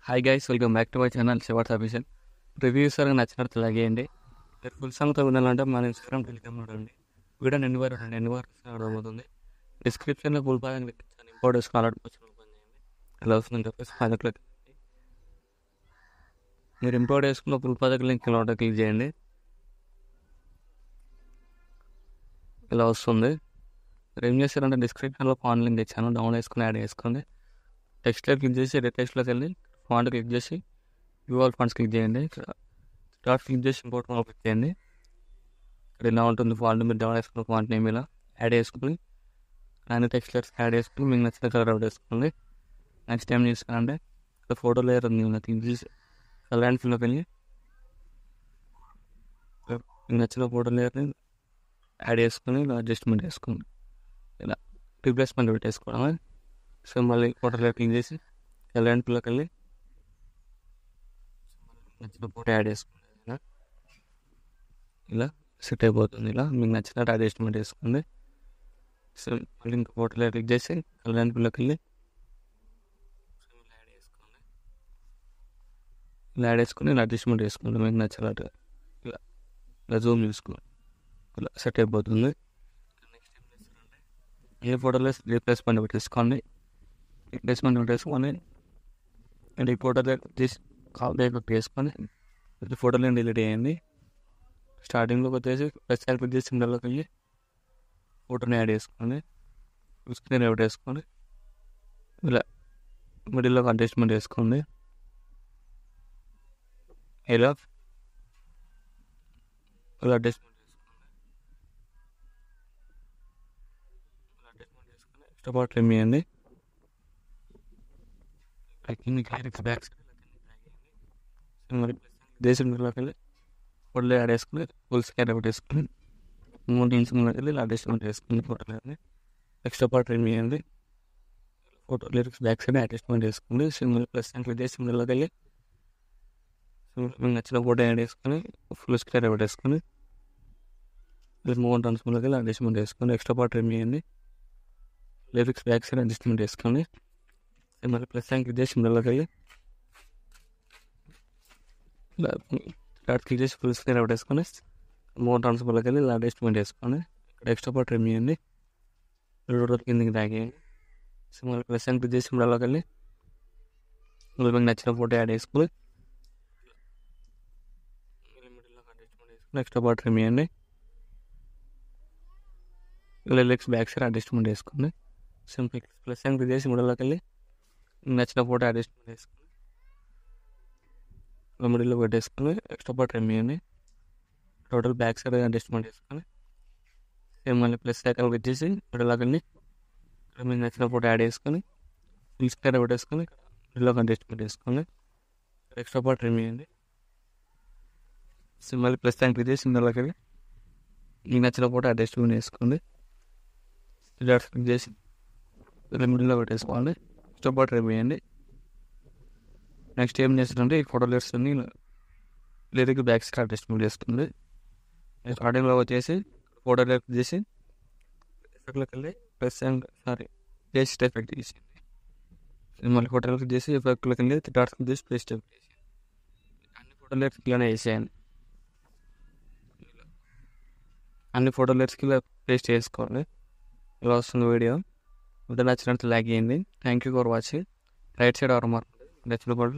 Hi guys, welcome back to my channel Shivars official. Reviews నచ్చినట్టు లాగేయండి. మీరు ఫుల్ సాంగ్తో వినాలంటే మన ఇన్స్టాగ్రామ్ టెలిగ్రామ్ చూడండి. వీడియో ఎన్ని వారు అర్థమవుతుంది. డిస్క్రిప్షన్లో ఫుల్ పాదం క్లిక్ చేయండి. ఇంపోర్ట్ వేసుకుని అలర్ట్ వచ్చి ఓపెన్ చేయండి. ఎలా వస్తుందని చెప్పేసి పైన క్లిక్ చేయండి. మీరు ఇంపోర్ట్ వేసుకున్న ఫుల్ పాదం లింక్ ఇలా క్లిక్ చేయండి. ఇలా వస్తుంది. మీరు ఏం చేస్తారంటే డిస్క్రిప్షన్లో ఫాంట్ లింక్ ఇచ్చాను, డౌన్ వేసుకుని యాడ్ చేసుకోండి. టెక్స్ట్లో క్లిక్ చేసి టెక్స్ట్లోకి వెళ్ళి ఫాంట్ క్లిక్ చేసి వ్యూ ఆల్ ఫాంట్స్ క్లిక్ చేయండి. డాట్ క్లిక్ చేసి ఇంపోర్ట్ మోడ్ క్లిక్ చేయండి. ఇక్కడ ఇలా ఉంటుంది ఫాంట్. మీరు డౌన్ వేసుకున్న ఫాంట్ నేమ్ ఇలా యాడ్ చేసుకుని అన్ని టెక్స్ట్లర్స్ యాడ్ చేసుకుని మీకు నచ్చిన కలర్ అవుట్ వేసుకోండి. నెక్స్ట్ టైం చేస్తానంటే ఇక్కడ ఫోటో లేయర్ ఉంది, క్లిక్ చేసి కలర్ అండ్ ఫిల్లోకి వెళ్ళి మీకు నచ్చిన ఫోటో లేయర్ని యాడ్ చేసుకుని ఇలా అడ్జస్ట్మెంట్ చేసుకోండి. ఇలా రీప్లేస్మెంట్ పెట్టేసుకోవడం. సో మళ్ళీ ఫోటో లేయర్ క్లిక్ చేసి కలర్ అండ్ ఫిల్లోకి వెళ్ళి నచ్చిన ఫోటో యాడ్ చేసుకోండి. ఇలా సెట్ అయిపోతుంది. ఇలా మీకు నచ్చినట్టు అడ్జస్ట్మెంట్ చేసుకోండి. సో మళ్ళీ ఇంకా ఫోటోలో క్లిక్ చేసి కలర్ అండ్ ఫిల్లోకి వెళ్ళి యాడ్ చేసుకోండి. ఇలా యాడ్ చేసుకుని ఇలా అడ్జస్ట్మెంట్ చేసుకోండి మీకు నచ్చినట్టు. ఇలా ఇలా జూమ్ చూసుకోండి. ఇలా సెట్ అయిపోతుంది. నెక్స్ట్ ఏం చేస్తారంటే ఏ ఫోటోలో రీప్లేస్మెంట్ పెట్టేసుకోండి. రీప్లేస్మెంట్ పెట్టేసుకొని అండ్ ఈ ఫోటోలో తీసి కాల్ చేసుకొని ఫోటోలో డిలీట్ చేయండి. స్టార్టింగ్లోకి వచ్చేసి ప్లస్ క్లిక్ చేసి సింబల్లోకి వెళ్ళి ఫోటోని యాడ్ చేసుకోండి. స్క్రీన్ అవుట్ వేసుకోండి. ఇలా మిడిల్లో అడ్జస్ట్మెంట్ చేసుకోండి. ఇలా అడ్జస్ట్మెంట్ చేసుకొని ఎక్స్ట్రా పార్ట్ ట్రిమ్ చేయండి. బ్యాక్ మరి దేశంలోకి వెళ్ళి ఫోటోలో యాడ్ చేసుకుని ఫుల్ స్కాన్ అవుట్ వేసుకుని 3 ఇంచులకి వెళ్ళి ఇలా అడ్జస్ట్మెంట్ చేసుకుని ఫోటోలో ఎక్స్ట్రా పార్ట్ ట్రిమ్ చేయండి. Photo lyrics back side adjustment చేసుకోండి. సింగిల్ ప్లస్ క్లిక్ చేసి సింగిల్లోకి వెళ్ళి మీకు నచ్చిన ఫోటో యాడ్ చేసుకొని ఫుల్ స్క్వేర్ అవుట్ వేసుకొని మూవ్ ట్రాన్స్ఫర్లోకి వెళ్ళి అడ్జస్ట్మెంట్ చేసుకొని ఎక్స్ట్రా పార్ట్ ట్రిమ్ చేయండి. లిరిక్స్ బ్యాక్ సైడ్ అడ్జస్ట్మెంట్ చేసుకోండి. మళ్ళీ ప్లస్ క్లిక్ చేసి సింగిల్లోకి వెళ్ళి ఇలా క్లిక్ చేసి ఫుల్ స్క్రీన్ అవుట్ వేసుకొని మూవ్ ట్రాన్స్ఫర్లోకి వెళ్ళి ఇలా అడ్జస్ట్మెంట్ చేసుకోండి. ఇక్కడ ఎక్స్ట్రా పార్ట్ ట్రిమ్ చేయండి. కిందకి డ్రాగ్ చేయండి. మళ్ళీ ప్లస్ క్లిక్ చేసి సింగిల్లోకి వెళ్ళి మీకు నచ్చిన ఫోటో యాడ్ చేసుకొని ఎక్స్ట్రా పార్ట్ ట్రిమ్ చేయండి. లిరిక్స్ బ్యాక్ సైడ్ అడ్జస్ట్మెంట్ చేసుకోండి. సింపుల్ ప్లస్ క్లిక్ చేసి మిడిల్లోకి వెళ్ళి నచ్చిన ఫోటో అడ్జస్ట్మెంట్ చేసుకొని మిడిల్లో పెట్టేసుకొని ఎక్స్ట్రా పార్ట్ ట్రిమ్ చేయండి. టోటల్ బ్యాక్ సైడ్ అడ్జస్ట్మెంట్ చేసుకొని మళ్ళీ ప్లస్ ఐకాన్ క్లిక్ చేసి మిడిల్లోకి వెళ్ళి మీకు నచ్చిన ఫోటో యాడ్ చేసుకొని ఫుల్ స్క్వేర్ పెట్టేసుకొని మిడిల్లోకి అడ్జస్ట్మెంట్ చేసుకోండి. ఎక్స్ట్రా పార్ట్ ట్రిమ్ చేయండి. మళ్ళీ ప్లస్ క్లిక్ చేసి మిడిల్లోకి వెళ్ళి మీకు నచ్చిన ఫోటో అడ్జస్ట్మెంట్ చేసుకోండి. క్లిక్ చేసి మిడిల్లో పెట్టేసుకోండి. ఎక్స్ట్రా పార్ట్ ట్రిమ్ చేయండి. నెక్స్ట్ ఏం చేస్తారంటే ఈ ఫోటో లిరిక్స్ అన్ని లిరిక్ బ్యాక్ సైడ్ అడ్జస్ట్మెంట్ చేస్తుంది. స్టార్టింగ్లో వచ్చేసి ఫోటో లిరిక్ చేసి ఎఫెక్ట్లోకి వెళ్ళి ప్లస్ పేస్ట్ ఎఫెక్ట్ చేసింది. మళ్ళీ ఫోటో లిరిక్ చేసి ఎఫెక్ట్లోకి వెళ్ళి డాట్ క్లిక్ చేసి పేస్ట్ ఎఫెక్ట్ చేసి అన్ని ఫోటో లిరిక్స్ ఇలానే వేసేయండి. అన్ని ఫోటో లిరిక్స్కి ఇలా పేస్ట్ చేసుకోండి. ఇలా వస్తుంది వీడియో. వీడియో నచ్చినట్టు లైక్ చేయండి. Thank you for watching. Right side R mark నచ్చిన ఫోటో